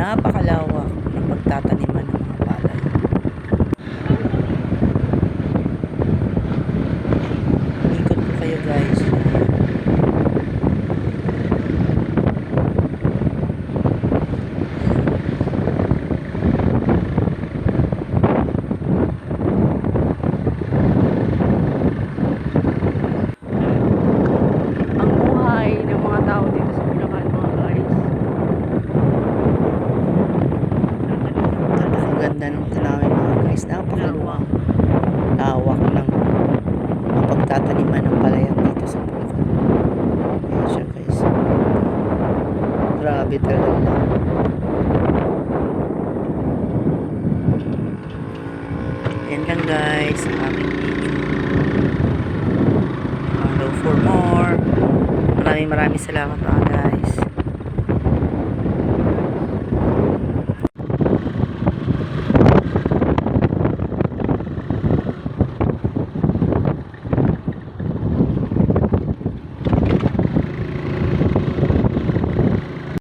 napakalawak ng pagtataniman ng mga palay. Ikot ko kayo guys. Ang buhay ng mga tao dito sa Bulacan mga guys. Ang ganda ng tanawin mga guys. Napakaluwang. Lawak ng pagtataniman ng palayan dito sa Bulacan. Ayan siya guys. Grabe talaga. Ayan lang guys ang aming video. Follow for more. Maraming salamat mga guys.